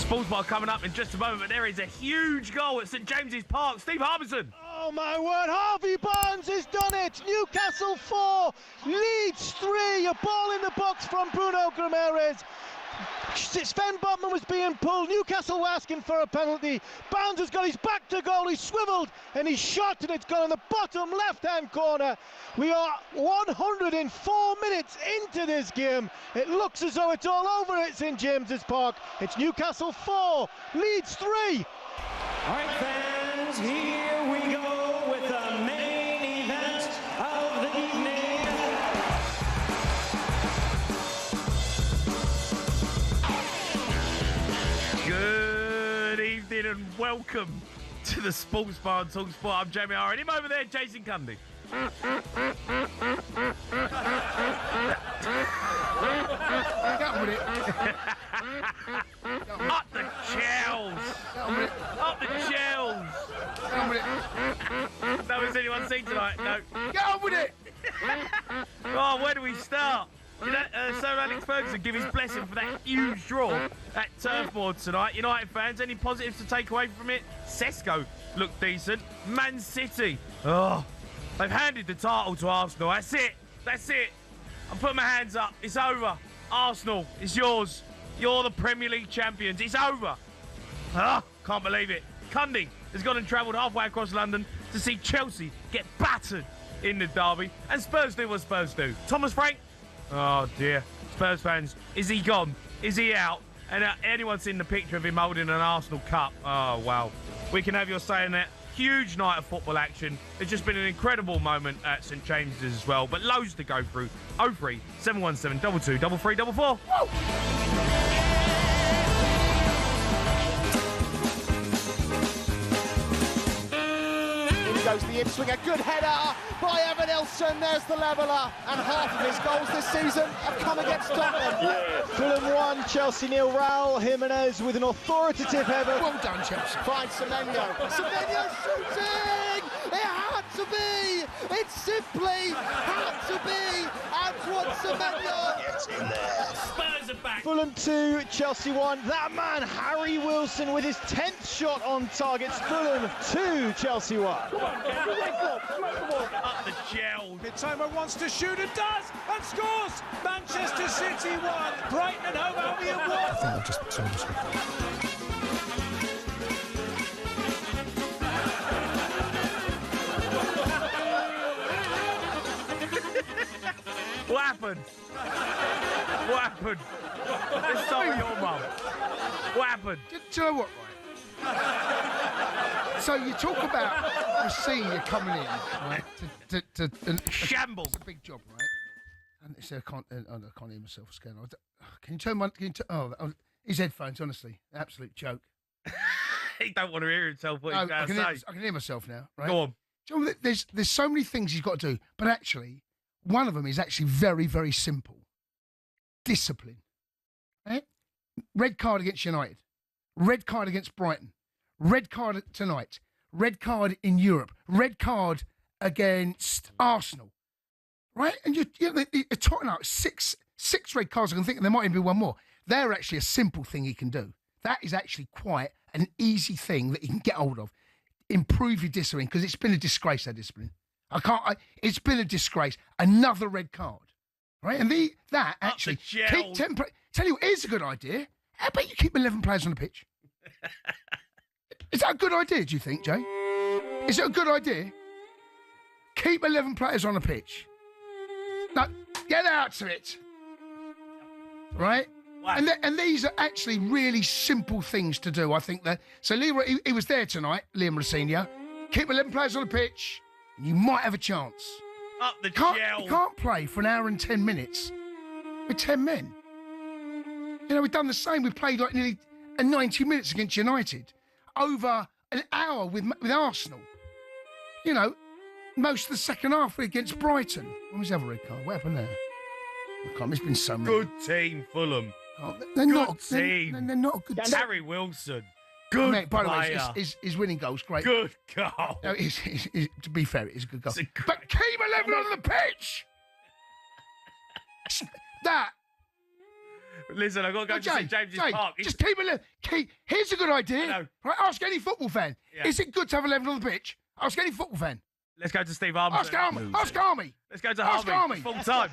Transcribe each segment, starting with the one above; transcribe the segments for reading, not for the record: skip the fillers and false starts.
Sports Bar coming up in just a moment, but there is a huge goal at St James's Park. Steve Harbison. Oh my word, Harvey Barnes has done it. Newcastle 4, Leeds 3. A ball in the box from Bruno Guimaraes. Sven Botman was being pulled. Newcastle were asking for a penalty. Barnes has got his back to goal. He swiveled and he shot, and it's gone in the bottom left-hand corner. We are 104 minutes into this game. It looks as though it's all over at St James's Park. It's Newcastle 4, Leeds 3. All right, fans, here we go with the main event of the evening. Good evening and welcome to the Sports Bar on talkSPORT. I'm Jamie O'Hara, and him over there, Jason Cundy. Get on with it. Up the shells! Up the shells! Get on with it. No one's anyone seen tonight? No. Get on with it. Oh, where do we start? Did Sir Alex Ferguson give his blessing for that huge draw at Turf Moor tonight? United fans, any positives to take away from it? Sesko looked decent. Man City, oh, they've handed the title to Arsenal. That's it. That's it. I'm putting my hands up. It's over. Arsenal, it's yours. You're the Premier League champions. It's over. Ah, can't believe it. Cundy has gone and travelled halfway across London to see Chelsea get battered in the derby. And Spurs do what Spurs do. Thomas Frank, oh dear. Spurs fans, is he gone? Is he out? And anyone seen the picture of him holding an Arsenal cup? Oh, wow. We can have your say in that. Huge night of football action. It's just been an incredible moment at St James's as well, but loads to go through. 03 717 22 3344. Goes the in-swinger, good header by Evan Ilson, there's the leveller, and half of his goals this season have come against Tottenham. Fulham 1, Chelsea 0. Raul Jimenez with an authoritative header. Well done, Chelsea. Finds Semenyo. Semenyo shooting! It had to be! It simply had to be! Antoine Semenyo! Get in there. Spurs are back. Fulham 2, Chelsea 1. That man, Harry Wilson, with his 10th shot on target. Fulham 2, Chelsea 1. Up the shells. Mitoma wants to shoot and does and scores. Manchester City 1, Brighton and Hove Albion 1. I think I've just told us. What happened? What happened? Let's start with your mum. What happened? Do you know what, right? So you talk about the senior coming in, right? To Shambles. It's a big job, right? And they say I can't hear myself scared. Can you turn my? His headphones, honestly, absolute joke. He don't want to hear himself what No, he's going to say. I can hear myself now, right? Go on. Do you know, there's so many things he's got to do, but actually, one of them is actually very, very simple. Discipline. Right? Red card against United. Red card against Brighton. Red card tonight. Red card in Europe. Red card against Arsenal. Right? And you're talking about six red cards. I can think there might even be one more. They're actually a simple thing he can do. That is actually quite an easy thing that he can get hold of. Improve your discipline, because it's been a disgrace, that discipline. It's been a disgrace. Another red card. Right? And that actually keep tell you, here's a good idea. How about you keep 11 players on the pitch? Is that a good idea, do you think, Jay? Is it a good idea? Keep 11 players on the pitch. No, get out to it. Right? Wow. And these are actually really simple things to do, I think. So Leroy, he was there tonight, Liam Rosenior. Keep 11 players on the pitch, and you might have a chance. Up the You can't play for an hour and 10 minutes with 10 men. You know, we've done the same. We played like nearly 90 minutes against United. Over an hour with Arsenal. You know, most of the second half against Brighton. What was the other red card? What happened there? I can't. There's been so many. Good team, Fulham. Oh, they're Good not. team. They're not a good team. Harry Wilson. Good Mate, by player. the way, his winning goal's great. Good goal. No, to be fair, it's a good goal. It's a great- But keep 11 on the pitch! That Listen, I've got to go to St James's Park. Just keep it. Here's a good idea. Right, ask any football fan. Yeah. Is it good to have 11 on the pitch? Ask any football fan. Let's go to Steve Armstrong. Ask Army. Let's go to Harvey. Full time.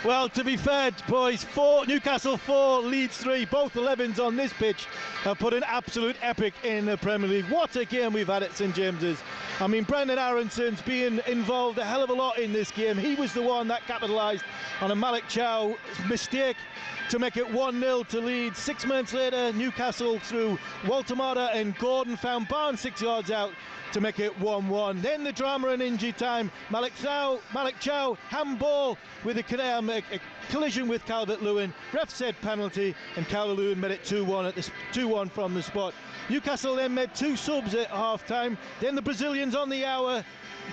Well, to be fair, boys, Newcastle 4, Leeds 3, both 11s on this pitch have put an absolute epic in the Premier League. What a game we've had at St James's. I mean, Brendan Aronson's been involved a hell of a lot in this game. He was the one that capitalised on a Malik Chow mistake to make it 1-0 to Leeds. 6 minutes later, Newcastle through Walter Mata and Gordon found Barnes 6 yards out to make it 1-1. Then the drama and injury time. Malik Chow, handball with a collision with Calvert-Lewin. Ref said penalty, and Calvert-Lewin made it 2-1 at the 2-1 from the spot. Newcastle then made 2 subs at half-time. Then the Brazilians on the hour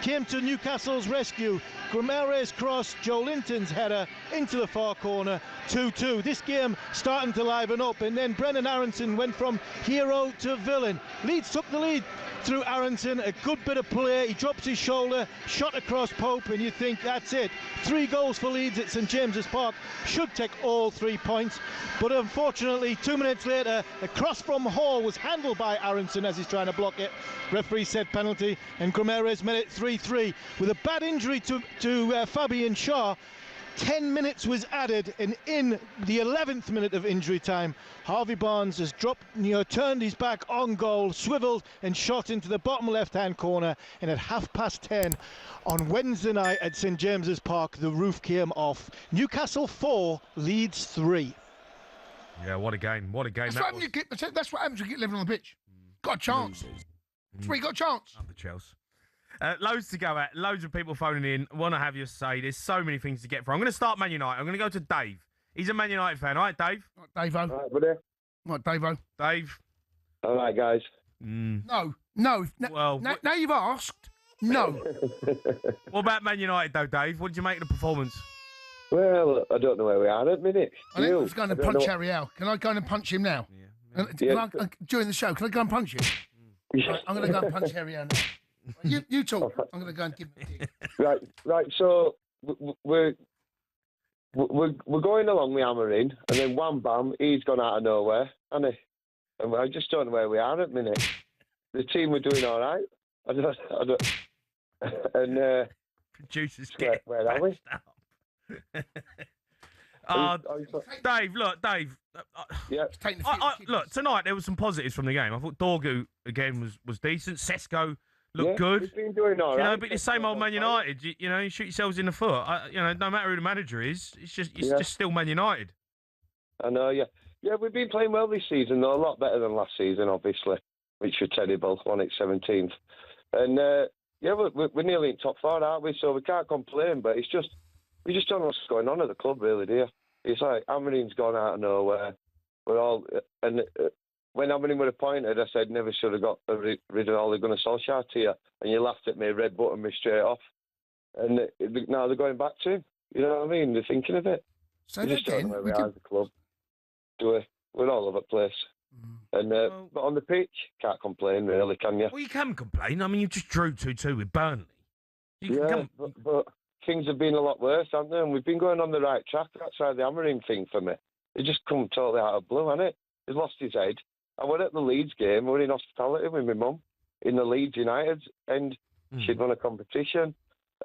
came to Newcastle's rescue. Guimaraes cross, Joe Linton's header into the far corner, 2-2. This game starting to liven up, and then Brendan Aronson went from hero to villain. Leeds took the lead through Aronson, a good bit of play. He drops his shoulder, shot across Pope, and you think that's it. 3 goals for Leeds at St James's Park, should take all 3 points. But unfortunately, 2 minutes later, a cross from Hall was handled by Aronson as he's trying to block it. Referee said penalty, and Guimaraes made it 3-3 with a bad injury to Fabian Shaw. 10 minutes was added, and in the 11th minute of injury time, Harvey Barnes has turned his back on goal, swiveled and shot into the bottom left-hand corner, and at 10:30 on Wednesday night at St James's Park, the roof came off. Newcastle 4, Leeds 3. Yeah, what a game. What a game That's that what was. happens when you get 11 on the pitch. Got a chance. That's where you got a chance. Up the Chelsea. Loads to go at. Loads of people phoning in. Want to have your say. There's so many things to get from. I'm going to start Man United. I'm going to go to Dave. He's a Man United fan. All right, Dave? Right, Dave-o. All right, buddy. Right, Dave-o. Dave? All right, guys. No. Well, now you've asked. No. What about Man United, though, Dave? What did you make of the performance? Well, I don't know where we are at the minute. I think I was going to punch Harry Al. Can I go and punch him now? Yeah. During the show, can I go and punch him? Right, I'm going to go and punch Harry Al now. You talk. I'm going to go and give him a dig. Right. So we're going along with Amarin, and then wham bam, he's gone out of nowhere, hasn't he? And I just don't know where we are at the minute. The team were doing all right. I don't. And Producers where are we? Dave, look, Dave. Yeah. Look, tonight there was some positives from the game. I thought Dorgu again was decent. Sesko looked good. He's been doing all right. But the same old Man United. You shoot yourselves in the foot. No matter who the manager is, it's just still Man United. I know. Yeah, we've been playing well this season, though, a lot better than last season, obviously, which was terrible. Won it 17th, and we're nearly in top 4, aren't we? So we can't complain. But it's just we just don't know what's going on at the club, really, do you? It's like Amarin's gone out of nowhere. We're all when Amarin was appointed, I said never should have got rid of Ole Gunnar Solskjaer here, and you laughed at me, red button me straight off. And now they're going back to him. You know what I mean? They're thinking of it. So we just don't know where we are as a club. Do we? We're all over the place. And but on the pitch, can't complain, really, can you? Well, you can complain. I mean, you just drew 2-2 with Burnley. But things have been a lot worse, haven't they? And we've been going on the right track. That's why the Amarin thing for me. It just come totally out of blue, hasn't it? He's lost his head. I went at the Leeds game. We were in hospitality with my mum in the Leeds United, and she'd won a competition.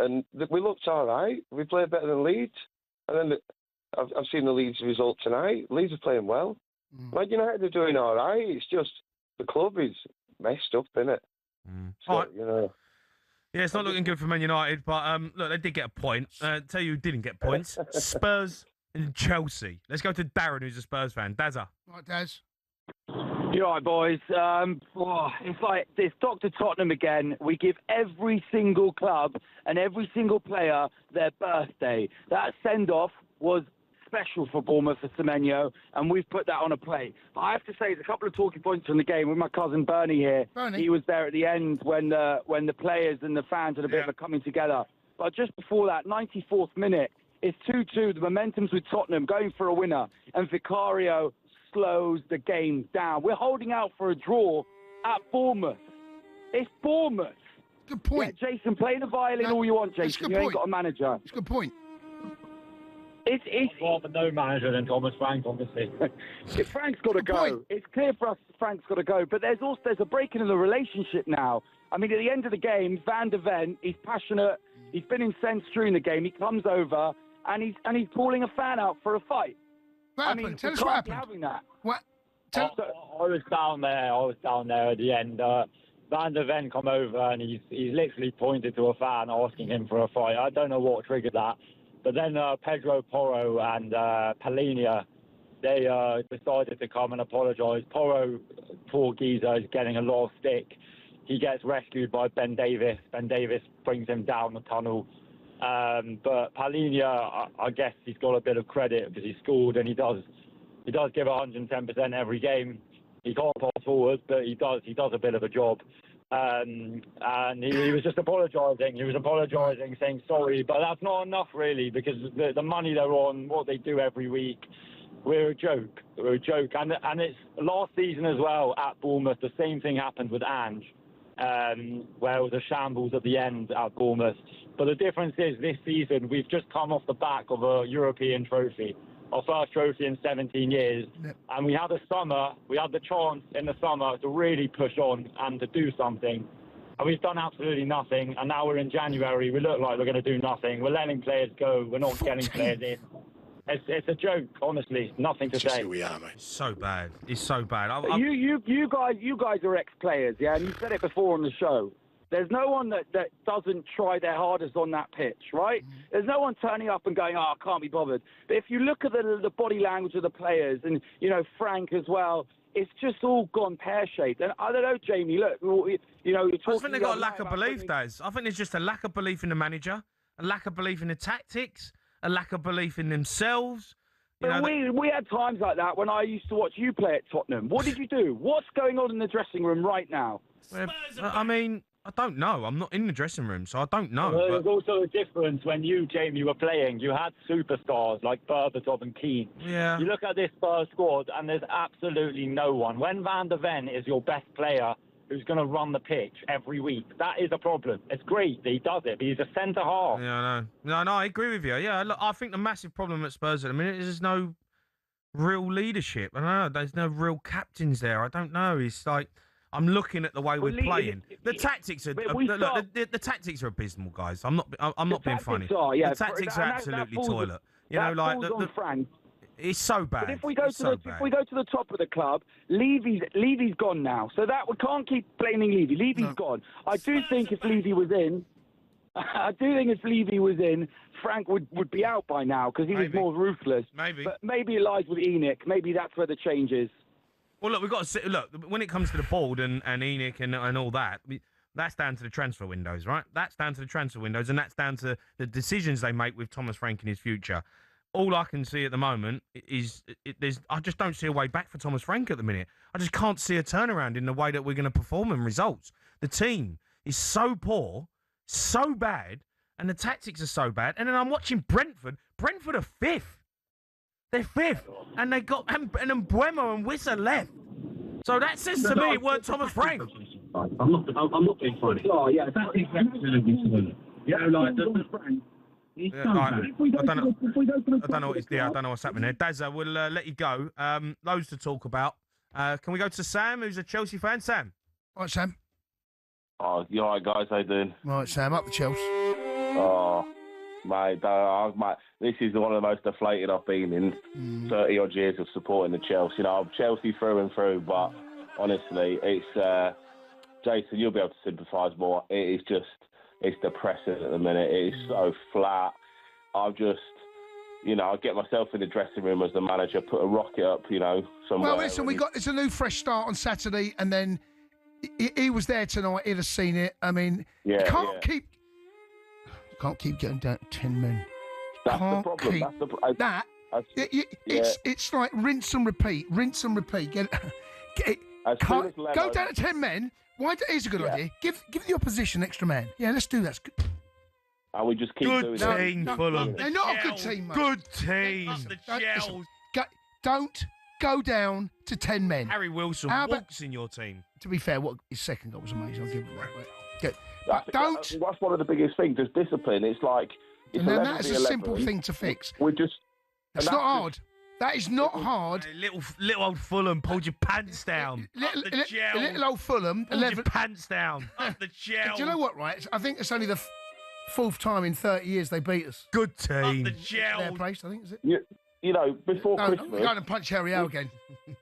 And we looked all right. We played better than Leeds. And then I've seen the Leeds result tonight. Leeds are playing well. Man United are doing all right. It's just the club is messed up, isn't it? So, all right. Yeah, it's not looking good for Man United, but look, they did get a point. Tell you who didn't get points. Spurs and Chelsea. Let's go to Darren, who's a Spurs fan. Dazza. Right, Daz. You're right, boys. It's like this Dr. Tottenham again. We give every single club and every single player their birthday. That send-off was special for Bournemouth, for Semenyo, and we've put that on a plate. But I have to say, there's a couple of talking points from the game with my cousin Bernie here. He was there at the end when the players and the fans had a bit of a coming together. But just before that, 94th minute, it's 2-2. The momentum's with Tottenham going for a winner, and Vicario slows the game down. We're holding out for a draw at Bournemouth. It's Bournemouth. Good point. Yeah, Jason, play the violin all you want, Jason. You ain't got a manager. It's a good point. It's rather no manager than Thomas Frank, obviously. Frank's got to go. It's clear for us Frank's got to go. But there's a breaking in the relationship now. I mean, at the end of the game, Van der Ven, he's passionate. He's been incensed during the game. He comes over and he's calling a fan out for a fight. What happened? Tell us what happened. Having that. What? I was down there at the end. Van der Ven come over and he's literally pointed to a fan asking him for a fight. I don't know what triggered that. But then Pedro Porro and Palhinha, they decided to come and apologise. Porro, poor geezer, is getting a lot of stick. He gets rescued by Ben Davis. Ben Davis brings him down the tunnel. But Palhinha, I guess he's got a bit of credit because he scored and he does give 110% every game. He can't pass forward, but he does a bit of a job. And he was just apologising. He was apologising, saying sorry, but that's not enough really, because the money they're on, what they do every week, we're a joke. We're a joke. And it's last season as well at Bournemouth. The same thing happened with Ange, where it was a shambles at the end at Bournemouth. But the difference is this season we've just come off the back of a European trophy. Our first trophy in 17 years. Yep. And we had the chance in the summer to really push on and to do something. And we've done absolutely nothing. And now we're in January. We look like we're going to do nothing. We're letting players go. We're not getting players in. It's a joke, honestly. Nothing to say. We are, mate. It's so bad. It's so bad. You guys are ex-players, yeah? And you said it before on the show. There's no one that doesn't try their hardest on that pitch, right? There's no one turning up and going, I can't be bothered. But if you look at the body language of the players and, Frank as well, it's just all gone pear-shaped. And I don't know, Jamie, look, you're talking... I think they've got a lack of belief, Daz. I think there's just a lack of belief in the manager, a lack of belief in the tactics, a lack of belief in themselves. But we had times like that when I used to watch you play at Tottenham. What did you do? What's going on in the dressing room right now? I mean... I don't know. I'm not in the dressing room, so I don't know. Well, there's also a difference when you, Jamie, were playing. You had superstars like Berbatov and Keane. Yeah. You look at this Spurs squad, and there's absolutely no one. When Van der Ven is your best player who's going to run the pitch every week, that is a problem. It's great that he does it, but he's a centre-half. Yeah, I know. No, I agree with you. Yeah, look, I think the massive problem at Spurs at the minute is there's no real leadership. I don't know. There's no real captains there. I don't know. It's like... I'm looking at the way we're playing. The tactics are the tactics are abysmal, guys. I'm not being funny. The tactics are absolutely toilet. It's so bad. But if we go to the top of the club, Levy's gone now. So that we can't keep blaming Levy. Levy's gone. I do think if Levy was in, Frank would be out by now because he was more ruthless. Maybe. But maybe it lies with Enoch. Maybe that's where the change is. Well, look, we've got to see, look, when it comes to the board and Enoch and all that, that's down to the transfer windows, right? That's down to the transfer windows, and that's down to the decisions they make with Thomas Frank in his future. All I can see at the moment is I just don't see a way back for Thomas Frank at the minute. I just can't see a turnaround in the way that we're going to perform in results. The team is so poor, so bad, and the tactics are so bad. And then I'm watching Brentford. Brentford are fifth. They're fifth, and they got and Mbuemo and Wissa left. So that says to me it weren't Thomas Frank. I'm not being funny. Oh yeah, that's absolutely silly. The Frank. I don't know what he's I don't know what's happening there. Dazza, we'll let you go. Loads to talk about. Can we go to Sam, who's a Chelsea fan? Sam. All right, Sam. Oh, you all right, guys? How you doing? All right, Sam. Up the Chelsea. Oh. Mate, this is one of the most deflated I've been in 30-odd years of supporting the Chelsea. I'm Chelsea through and through, but honestly, it's... Jason, you'll be able to sympathise more. It is it's depressing at the minute. It is so flat. I get myself in the dressing room as the manager, put a rocket up, somewhere. Well, listen, it's a new fresh start on Saturday, and then he was there tonight. He'd have seen it. I mean, can't keep getting down to 10 men. That's the problem. It's like rinse and repeat. Go down to 10 men. Here's a good idea. Give the opposition an extra man. Yeah, let's do that. And we just keep doing that. Good team, Fulham. They're not a good team, mate. Good team. Don't go down to 10 men. Harry Wilson walks in your team. To be fair, his second goal was amazing. I'll give it that. Good. That's one of the biggest things. There's discipline. It's like... And then that's a simple thing to fix. We're just It's not hard. That is not hard. Little old Fulham pulled your pants down. Little old Fulham. Pulled your pants down. Up the gel. Do you know what, right? I think it's only the fourth time in 30 years they beat us. Good team. Up the gel. Their place, I think, is it? You know, before Christmas... We're going to punch Harry out again.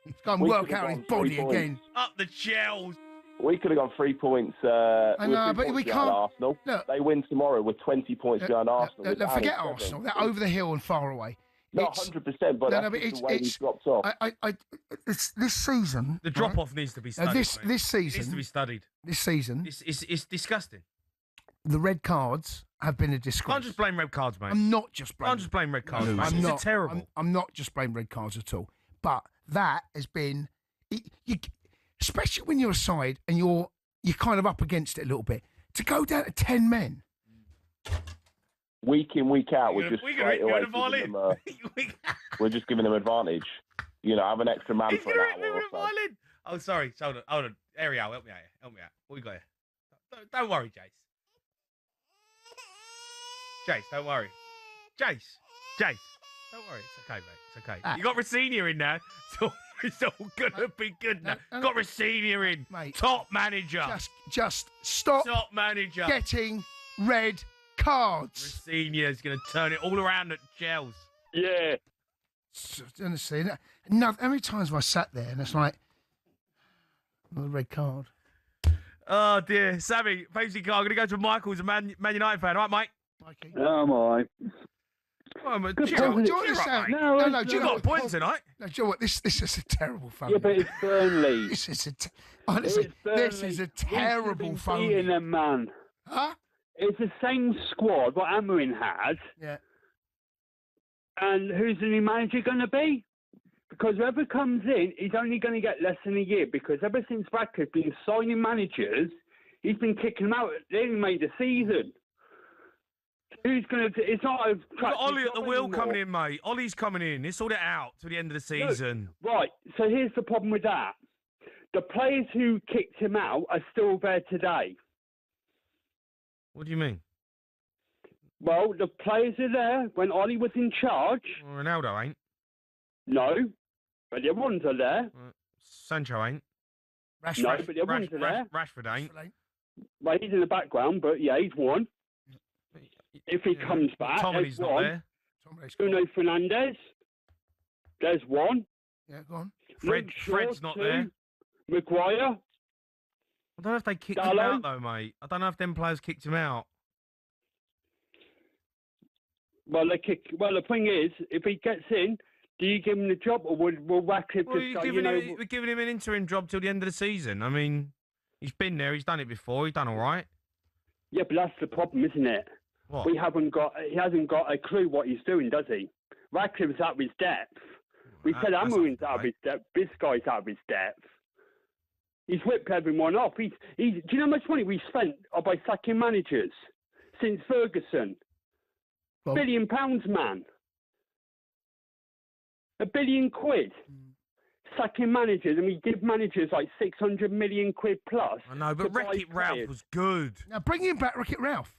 He's going to work out his body again. Up the gels. We could have gone 3 points. I know, but we can't. Arsenal. Look, they win tomorrow with 20 points behind Arsenal. Forget Arsenal. They're over the hill and far away. No, 100%, but that's the way he's dropped off. It's this season. The drop-off needs to be studied. This season. It needs to be studied. This season. It's disgusting. The red cards have been a disgrace. Can't just blame red cards, mate. I'm not just blaming. Can't just blame red cards, mate. It's terrible. I'm not just blaming red cards at all. But that has been, especially when you're a side and you're kind of up against it a little bit, to go down to 10 men. Week in, week out, we're just straight away giving them, we're just giving them advantage. You know, have an extra man for an hour or so. Oh, sorry. Hold on. Ariel, help me out here. Help me out. What we got here? Don't worry, Jace. Jace, don't worry. Jace, don't worry. It's okay, mate. It's okay. You got Rosenior in now, so it's all gonna be good now. Got Rosenior in, mate. Top manager. Just stop. Top manager. Getting red cards. Rosenior's gonna turn it all around at Chels. Yeah. Honestly, how many times have I sat there and it's like another red card? Oh dear, Sammy, Paisley car. I'm gonna go to Michael's a Man United fan, all right, Mike? Mikey. Yeah, I'm all right. Well, do you got points tonight. No, do you know what? This is a terrible phone. Yeah, but it's Burnley. This is a terrible phone. Beating them, man. Huh? It's the same squad what Amorim had. Yeah. And who's the new manager going to be? Because whoever comes in, he's only going to get less than a year. Because ever since Radcliffe's been signing managers, he's been kicking them out. They only made the season. Who's going to? It's not a. We've got Ollie at the wheel coming in, mate. Ollie's coming in. It's sorted out to the end of the season. Look, right. So here's the problem with that. The players who kicked him out are still there today. What do you mean? Well, the players are there when Ollie was in charge. Well, Ronaldo ain't. No, but the other ones are there. Sancho ain't. Rashford. No, but the other ones are there. Rashford ain't. Well, he's in the background, but yeah, he's one. If he comes back, Tomley's not there. Bruno Fernandes. There's one. Yeah, go on. Fred's not there. Maguire. I don't know if they kicked him out, though, mate. I don't know if them players kicked him out. Well, the thing is, if he gets in, do you give him the job, or will Radcliffe just say, we're giving him an interim job till the end of the season. I mean, he's been there, he's done it before, he's done all right. Yeah, but that's the problem, isn't it? What? He hasn't got a clue what he's doing, does he? Radcliffe's out of his depth. We said Amorim's out of his depth. This guy's out of his depth. He's whipped everyone off. Do you know how much money we spent by sacking managers since Ferguson? £1 billion, man. £1 billion. Sacking managers, and we give managers like 600 million quid plus. I know, but Wreck-It Ralph was good. Now bring him back, Wreck-It Ralph.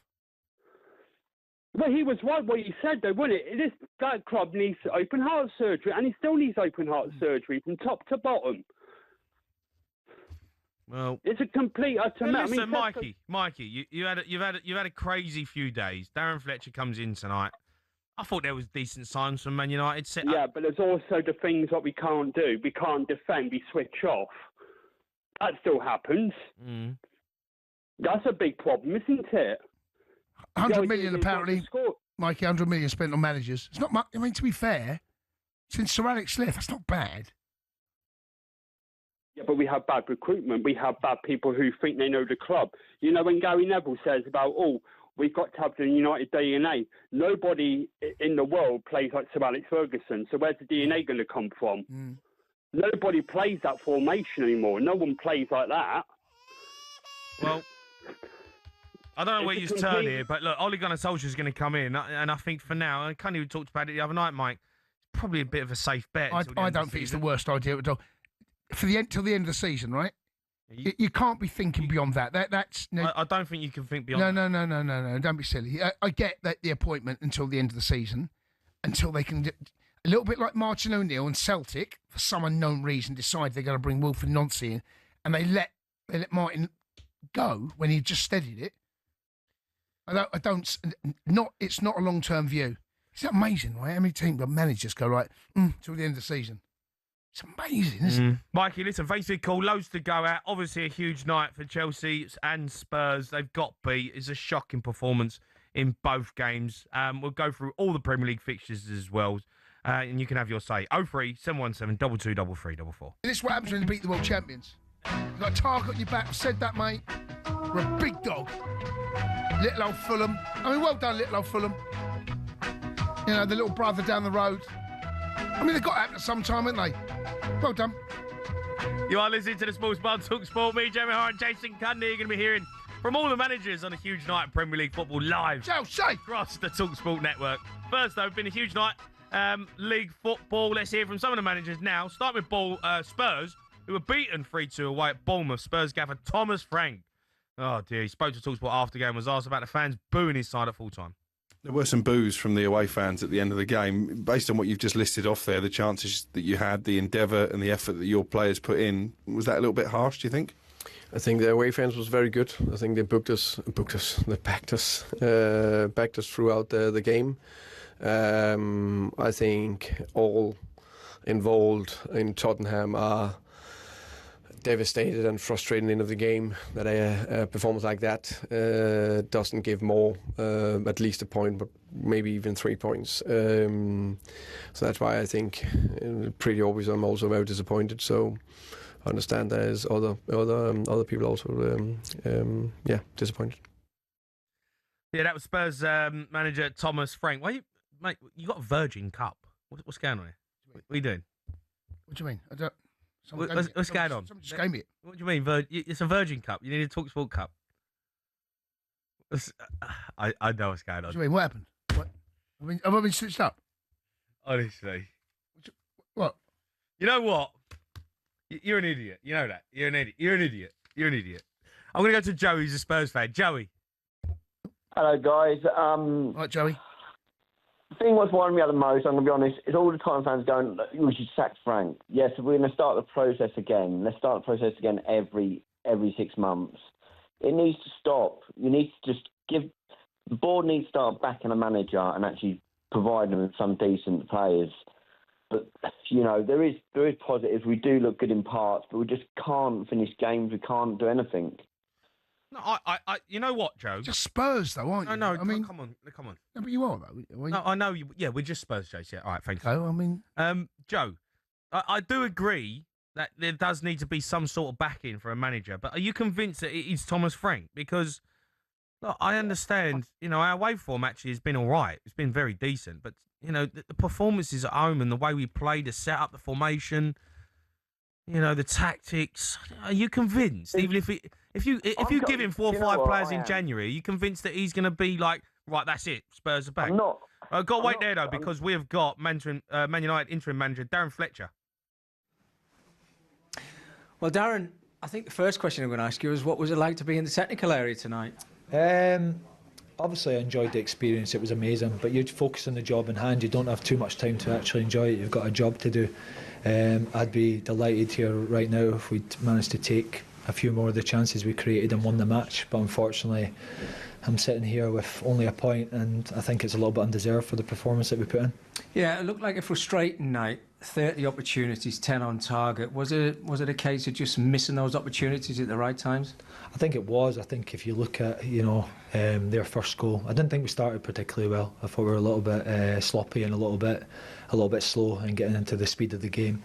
Well, he was right what he said, though, wasn't it? That club needs open heart surgery, and he still needs open heart surgery from top to bottom. Well, it's a complete utter mess. Listen, Mikey, you've had a crazy few days. Darren Fletcher comes in tonight. I thought there was decent signs from Man United. But there's also the things that we can't do. We can't defend. We switch off. That still happens. Mm. That's a big problem, isn't it? 100 million apparently, Mikey. 100 million spent on managers. It's not much. I mean, to be fair, since Sir Alex left, that's not bad. Yeah, but we have bad recruitment. We have bad people who think they know the club. You know, when Gary Neville says about, we've got to have the United DNA. Nobody in the world plays like Sir Alex Ferguson. So where's the DNA going to come from? Mm. Nobody plays that formation anymore. No one plays like that. Well, I don't know where you turn here, but look, Ole Gunnar Solskjaer's going to come in, and I think for now, and Cundy talked about it the other night, Mike, it's probably a bit of a safe bet. I don't think it's the worst idea at all. Till the end of the season, right? You can't be thinking beyond that. That's. No, I don't think you can think beyond. No. Don't be silly. I get that the appointment until the end of the season, until they can, A little bit like Martin O'Neill and Celtic, for some unknown reason, decide they're going to bring Wilfred Nancy in, and they let Martin go when he just steadied it. It's not a long-term view. It's amazing, right? How many teams and managers go right till the end of the season? It's amazing, isn't it? Mikey, listen, thanks for your call. Loads to go at. Obviously, a huge night for Chelsea and Spurs. They've got beat. It's a shocking performance in both games. We'll go through all the Premier League fixtures as well, and you can have your say. 03 717 22 3344. This is what happens when you beat the world champions. You've got a target on your back. I've said that, mate. We're a big dog. Little old Fulham. I mean, well done, little old Fulham. You know, the little brother down the road. I mean, they've got to happen at some time, haven't they? Well done. You are listening to the Sports Bar Talk Sport. Me, Jamie O'Hara Jason Cundy. You're going to be hearing from all the managers on a huge night of Premier League football live Chelsea across the Talk Sport network. First, though, been a huge night. League football. Let's hear from some of the managers now. Start with Spurs, who were beaten 3-2 away at Bournemouth. Spurs gaffer Thomas Frank. Oh, dear. He spoke to TalkSport after the game, was asked about the fans booing his side at full time. There were some boos from the away fans at the end of the game. Based on what you've just listed off there, the chances that you had, the endeavour and the effort that your players put in, was that a little bit harsh, do you think? I think the away fans was very good. I think they backed us throughout the game. I think all involved in Tottenham are devastated and frustrated at the end of the game that a performance like that doesn't give more, at least a point, but maybe even 3 points. So that's why I think pretty obvious I'm also very disappointed. So I understand there's other people also disappointed. Yeah, that was Spurs manager Thomas Frank. Why, mate? You got a Virgin Cup. What's going on here? What are you doing? What do you mean? I don't. What's going on? Someone just gave me it. What do you mean? It's a Virgin Cup. You need a TalkSport Cup. I know what's going on. What do you mean? What happened? What? Have I been switched up? Honestly. What? You know what? You're an idiot. You know that. You're an idiot. You're an idiot. You're an idiot. I'm going to go to Joey, who's a Spurs fan. Joey. Hello, guys. Right, Joey. The thing what's worrying me at the most, I'm going to be honest, is all the time fans going, we should sack Frank. Yes, we're going to start the process again. Let's start the process again every 6 months. It needs to stop. You need to just the board needs to start backing a manager and actually provide them with some decent players. But, you know, there is positives. We do look good in parts, but we just can't finish games. We can't do anything. No, I you know what, Joe? Just Spurs, though, aren't you? No, I mean, come on. No, but you are, though. No, I know you. Yeah, we're just Spurs, Jace. Yeah, all right, thanks. Oh, I mean, Joe, I do agree that there does need to be some sort of backing for a manager, but are you convinced that it is Thomas Frank? Because look, I understand, you know, our away form actually has been all right. It's been very decent, but you know, the performances at home and the way we play, the setup, the formation, you know, the tactics. Are you convinced? Even if you give him 4 or 5 players in January, are you convinced that he's going to be like, right, that's it, Spurs are back? I'm not. I've got to wait there though, because we have got Man United interim manager Darren Fletcher. Well, Darren, I think the first question I'm going to ask you is, what was it like to be in the technical area tonight? Obviously, I enjoyed the experience. It was amazing. But you focus on the job in hand. You don't have too much time to actually enjoy it. You've got a job to do. I'd be delighted here right now if we'd managed to take a few more of the chances we created and won the match. But unfortunately, I'm sitting here with only a point, and I think it's a little bit undeserved for the performance that we put in. Yeah, it looked like a frustrating night. 30 opportunities, 10 on target. Was it a case of just missing those opportunities at the right times? I think it was. I think if you look at, their first goal, I didn't think we started particularly well. I thought we were a little bit sloppy and a little bit slow in getting into the speed of the game.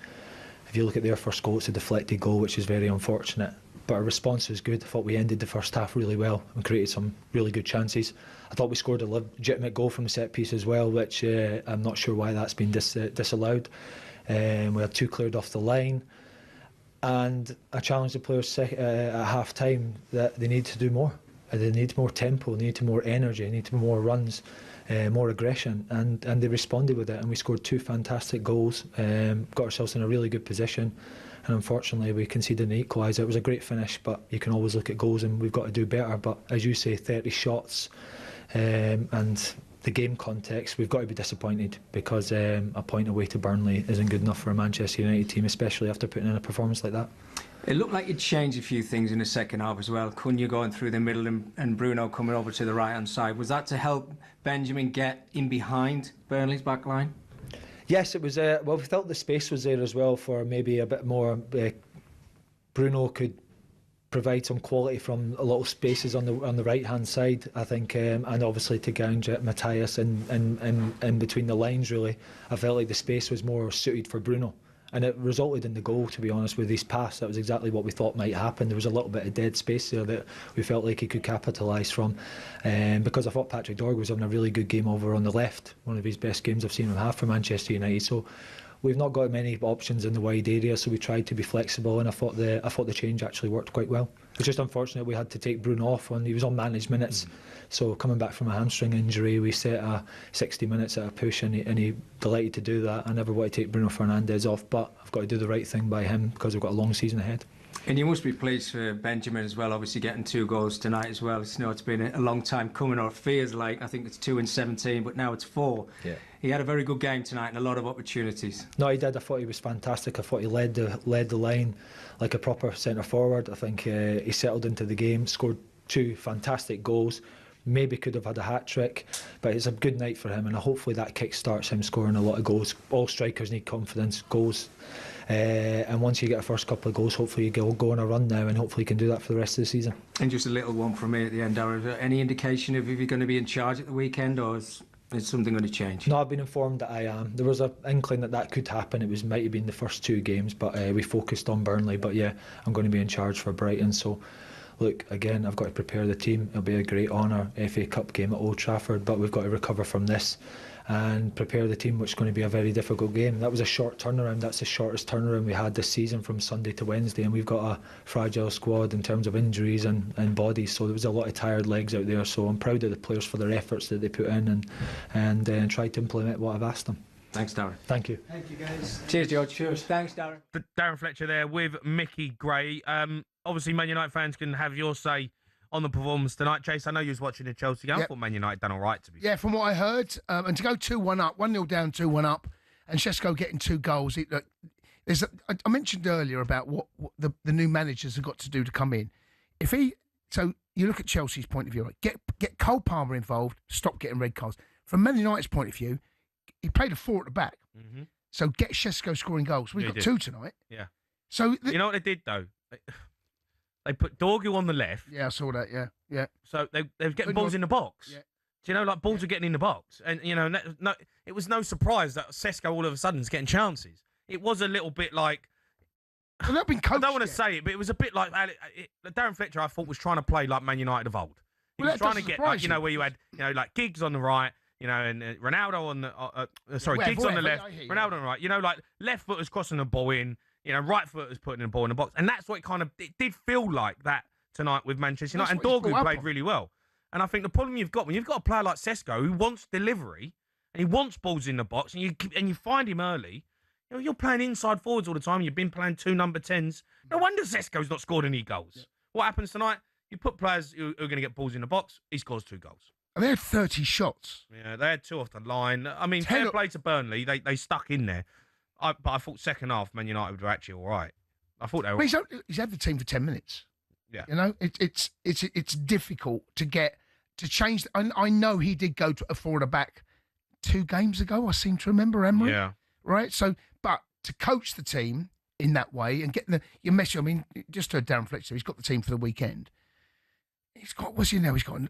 If you look at their first goal, it's a deflected goal, which is very unfortunate. But our response was good. I thought we ended the first half really well and created some really good chances. I thought we scored a legitimate goal from the set piece as well, which I'm not sure why that's been disallowed. We had 2 cleared off the line. And I challenged the players at half time that they need to do more. They need more tempo, they need more energy, they need more runs, more aggression. And they responded with it. And we scored 2 fantastic goals, got ourselves in a really good position. And unfortunately, we conceded an equaliser. It was a great finish, but you can always look at goals and we've got to do better. But as you say, 30 shots, and the game context, we've got to be disappointed because a point away to Burnley isn't good enough for a Manchester United team, especially after putting in a performance like that. It looked like it changed a few things in the second half as well. Cunha going through the middle and Bruno coming over to the right-hand side. Was that to help Benjamin get in behind Burnley's back line? Yes, it was. Well, we felt the space was there as well for maybe a bit more. Bruno could provide some quality from a lot of spaces on the right hand side, I think, and obviously to gouge at Matthias in between the lines. Really, I felt like the space was more suited for Bruno, and it resulted in the goal. To be honest, with his pass, that was exactly what we thought might happen. There was a little bit of dead space there that we felt like he could capitalise from, because I thought Patrick Dorg was having a really good game over on the left, one of his best games I've seen him have for Manchester United. So we've not got many options in the wide area, so we tried to be flexible, and I thought the change actually worked quite well. It's just unfortunate we had to take Bruno off when he was on managed minutes. So coming back from a hamstring injury, we set 60 minutes at a push, and he delighted to do that. I never want to take Bruno Fernandes off, but I've got to do the right thing by him because we've got a long season ahead. And you must be pleased for Benjamin as well, obviously getting 2 goals tonight as well. It's been a long time coming, or it feels like. I think it's 2 in 17, but now it's 4. Yeah. He had a very good game tonight and a lot of opportunities. No, he did. I thought he was fantastic. I thought he led the line like a proper centre forward. I think he settled into the game, scored 2 fantastic goals. Maybe could have had a hat-trick, but it's a good night for him, and hopefully that kick-starts him scoring a lot of goals. All strikers need confidence, goals. And once you get a first couple of goals, hopefully you go on a run now, and hopefully you can do that for the rest of the season. And just a little one from me at the end, Darren. Is there any indication of if you're going to be in charge at the weekend, or is something going to change? No, I've been informed that I am. There was an inkling that could happen. It might have been the first 2 games, but we focused on Burnley. But yeah, I'm going to be in charge for Brighton. So look, again, I've got to prepare the team. It'll be a great honour, FA Cup game at Old Trafford, but we've got to recover from this and prepare the team, which is going to be a very difficult game. That was a short turnaround. That's the shortest turnaround we had this season, from Sunday to Wednesday, and we've got a fragile squad in terms of injuries and bodies, so there was a lot of tired legs out there. So I'm proud of the players for their efforts that they put in and tried to implement what I've asked them. Thanks, Darren. Thank you. Thank you, guys. Cheers, George. Cheers. Thanks, Darren. Darren Fletcher there with Mickey Gray. Obviously, Man United fans can have your say on the performance tonight. Chase, I know you was watching the Chelsea game. I thought Man United done all right, to be fair. Yeah, from what I heard, and to go 2-1 up, 1-0 down, 2-1 up, and Šeško getting 2 goals. I mentioned earlier about what the new managers have got to do to come in. So you look at Chelsea's point of view, right? Get Cole Palmer involved, stop getting red cards. From Man United's point of view, he played a 4 at the back. Mm-hmm. So get Šeško scoring goals. We've got 2 tonight. Yeah. So you know what they did, though? They put Dorgu on the left. Yeah, I saw that, yeah. So they were getting balls in the box. Yeah. Do you know, like, balls were getting in the box. And, you know, no, it was no surprise that Šeško all of a sudden is getting chances. It was a little bit like... Well, not been coached I don't want to say it, but it was a bit like... Darren Fletcher, I thought, was trying to play like Man United of old. He was trying to get, like, you know, where you had, you know, like Giggs on the right, you know, and Ronaldo on the... Giggs on the left, Ronaldo on the right. You know, like, left footers crossing the ball in, you know, right footers putting the ball in the box. And that's what it did feel like that tonight with Manchester United. And Dorgu played really well. And I think the problem you've got, when you've got a player like Šeško who wants delivery and he wants balls in the box, and you find him early, you know, you're playing inside forwards all the time. You've been playing 2 number 10s. No wonder Šeško's not scored any goals. Yeah. What happens tonight? You put players who are going to get balls in the box, he scores 2 goals. And they had 30 shots. Yeah, they had 2 off the line. I mean, fair play to Burnley. They stuck in there. But I thought second half, Man United were actually all right. I thought they were. Well, he's had the team for 10 minutes. Yeah. You know, it's difficult to change. I know he did go to a 4 at the back 2 games ago, I seem to remember, Emery. Yeah. Right? So, but to coach the team in that way and get your message, I mean, just heard Darren Fletcher, he's got the team for the weekend. He's got a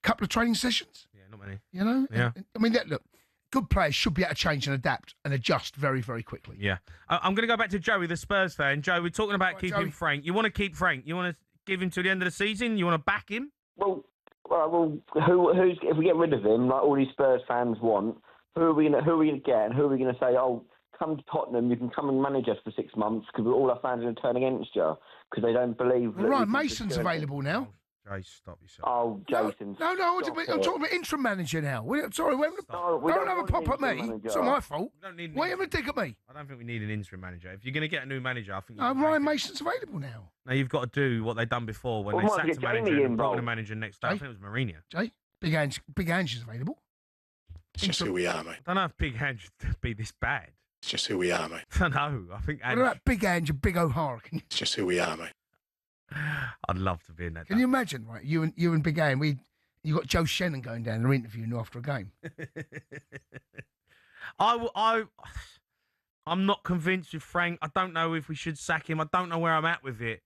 couple of training sessions. Yeah, not many. You know? Yeah. I mean, look, good players should be able to change and adapt and adjust very, very quickly. Yeah. I'm going to go back to Joey, the Spurs fan. Joe, we're talking about keeping Joey. Frank. You want to keep Frank? You want to give him to the end of the season? You want to back him? Well, who's if we get rid of him, like all these Spurs fans want, who are we going to get, and who are we going to say, oh, come to Tottenham, you can come and manage us for 6 months because all our fans are going to turn against you because they don't believe. Well, Ryan Mason's available now. Jay, stop yourself. Oh, Jason. No, I'm talking about interim manager now. Don't have a pop at me. It's not my fault. Why have a dig at me? I don't think we need an interim manager. If you're going to get a new manager, I think... Ryan Mason's available now. Now, you've got to do what they've done before when they sacked a manager and brought in a manager next day. I think it was Mourinho. Jay, Big Ange is available. It's just who we are, mate. I don't know if Big Ange should be this bad. It's just who we are, mate. I know. I think What about Big Ange and Big O'Hara? It's just who we are, mate. I'd love to be in that. Can you imagine, right? You and Big Ange, you got Joe Shannon going down there interviewing you after a game. I'm not convinced with Frank. I don't know if we should sack him. I don't know where I'm at with it.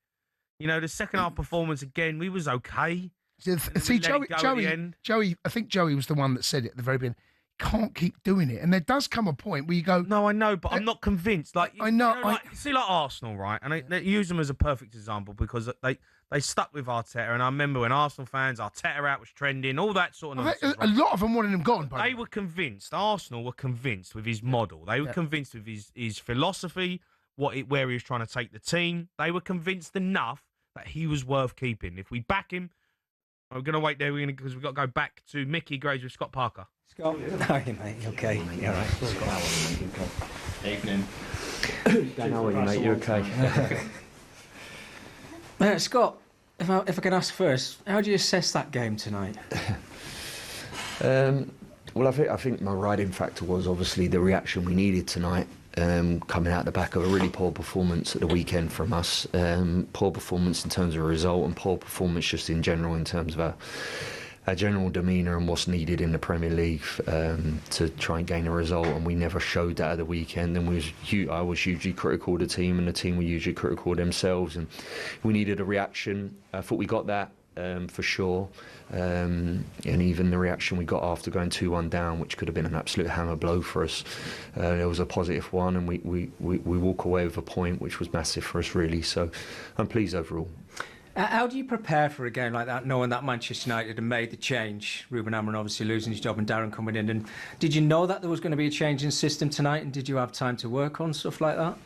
You know, the second half performance again, we was okay. See, Joey, I think Joey was the one that said it at the very beginning. Can't keep doing it, and there does come a point where you go. No, I know, but I'm not convinced. Like I know, like Arsenal, right? And they use them as a perfect example because they stuck with Arteta, and I remember when Arsenal fans, Arteta out was trending, all that sort of nonsense. A lot of them wanted him gone. They were convinced. Arsenal were convinced with his model. They were convinced with his philosophy, where he was trying to take the team. They were convinced enough that he was worth keeping. If we back him, we're going to wait there because we've got to go back to Mickey Graves with Scott Parker. Scott, how are you, mate? You okay? You all right? Scott, how are you, mate? You okay? Evening. Dan, how are you, mate? You okay? Scott, if I could ask first, how do you assess that game tonight? Well, I think my riding factor was obviously the reaction we needed tonight, coming out the back of a really poor performance at the weekend from us. Poor performance in terms of a result, and poor performance just in general in terms of our general demeanour and what's needed in the Premier League to try and gain a result, and we never showed that at the weekend. And I was hugely critical of the team, and the team were hugely critical of themselves, and we needed a reaction. I thought we got that for sure, and even the reaction we got after going 2-1 down, which could have been an absolute hammer blow for us, there was a positive one, and we walk away with a point, which was massive for us really. So I'm pleased overall. How do you prepare for a game like that, knowing that Manchester United had made the change? Ruben Amorim obviously losing his job and Darren coming in. And did you know that there was going to be a change in system tonight, and did you have time to work on stuff like that?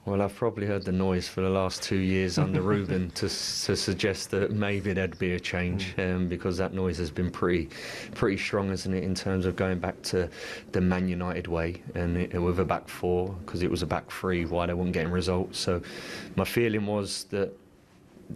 Well, I've probably heard the noise for the last 2 years under Ruben to suggest that maybe there'd be a change, because that noise has been pretty strong, isn't it, in terms of going back to the Man United way and with a back four, because it was a back three, why they weren't getting results. So my feeling was that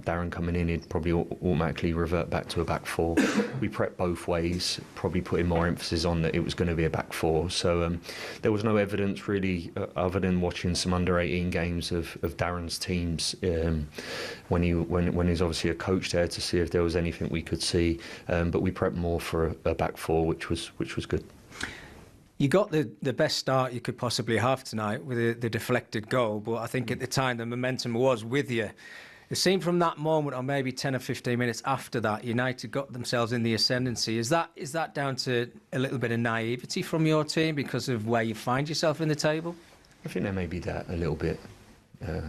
Darren coming in, he'd probably automatically revert back to a back four. We prepped both ways, probably putting more emphasis on that it was going to be a back four. So there was no evidence really, other than watching some under-18 games of Darren's teams when he's obviously a coach there, to see if there was anything we could see. But we prepped more for a back four, which was good. You got the best start you could possibly have tonight with the deflected goal, but I think at the time the momentum was with you. It seemed from that moment, or maybe 10 or 15 minutes after that, United got themselves in the ascendancy. Is that down to a little bit of naivety from your team because of where you find yourself in the table? I think there may be that a little bit. I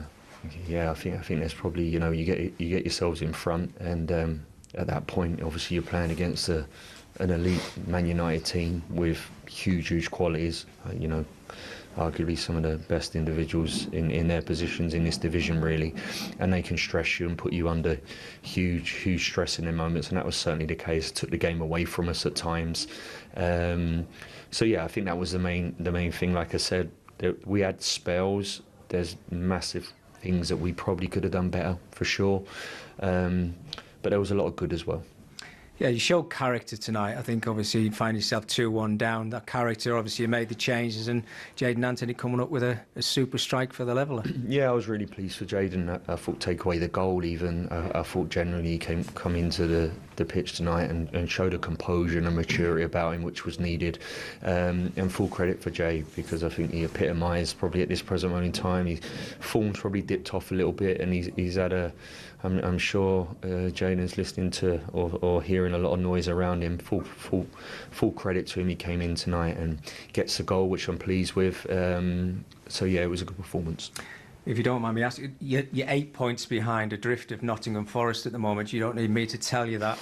think there's probably, you get yourselves in front, and at that point, obviously, you're playing against an elite Man United team with huge qualities. Arguably some of the best individuals in their positions in this division, really, and they can stress you and put you under huge stress in their moments, and that was certainly the case. It took the game away from us at times. I think that was the main thing. Like I said, we had spells. There's massive things that we probably could have done better, for sure, but there was a lot of good as well. Yeah, you showed character tonight. I think obviously you find yourself 2-1 down. That character, obviously you made the changes, and Jadon Anthony coming up with a super strike for the leveller. Yeah, I was really pleased for Jadon. I thought take away the goal even. I thought generally he come into the pitch tonight and showed a composure and a maturity about him which was needed. And full credit for Jay, because I think he epitomised probably at this present moment in time. His form's probably dipped off a little bit, and he's had a... I'm sure Jadon's listening to or hearing a lot of noise around him. Full credit to him. He came in tonight and gets a goal, which I'm pleased with. It was a good performance. If you don't mind me asking, you're 8 points behind adrift of Nottingham Forest at the moment. You don't need me to tell you that.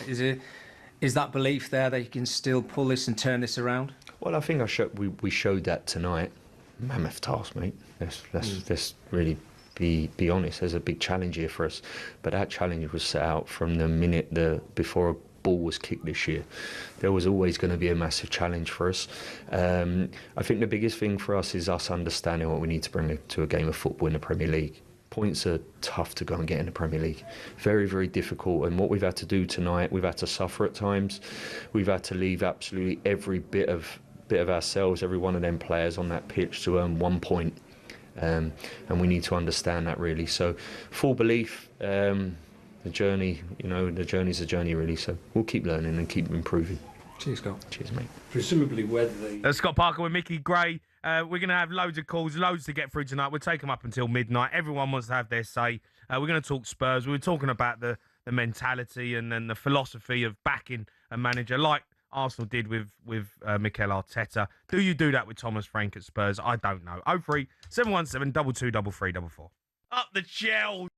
Is that belief there that you can still pull this and turn this around? Well, I think we showed that tonight. Mammoth task, mate. Let's really be honest. There's a big challenge here for us, but that challenge was set out from the minute before a ball was kicked this year. There was always going to be a massive challenge for us. I think the biggest thing for us is us understanding what we need to bring to a game of football in the Premier League. points are tough to go and get in the Premier League. Very, very difficult. And what we've had to do tonight, we've had to suffer at times. We've had to leave absolutely every bit of ourselves, every one of them players on that pitch to earn 1 point. And we need to understand that, really. So full belief, the journey's a journey, really. So we'll keep learning and keep improving. Cheers, Scott. Cheers, mate. Presumably whether they... Scott Parker with Mickey Gray. We're going to have loads of calls, loads to get through tonight. We'll take them up until midnight. Everyone wants to have their say. We're going to talk Spurs. We were talking about the mentality and then the philosophy of backing a manager like Arsenal did with Mikel Arteta. Do you do that with Thomas Frank at Spurs? I don't know. 03 717 223344. Up the Chels.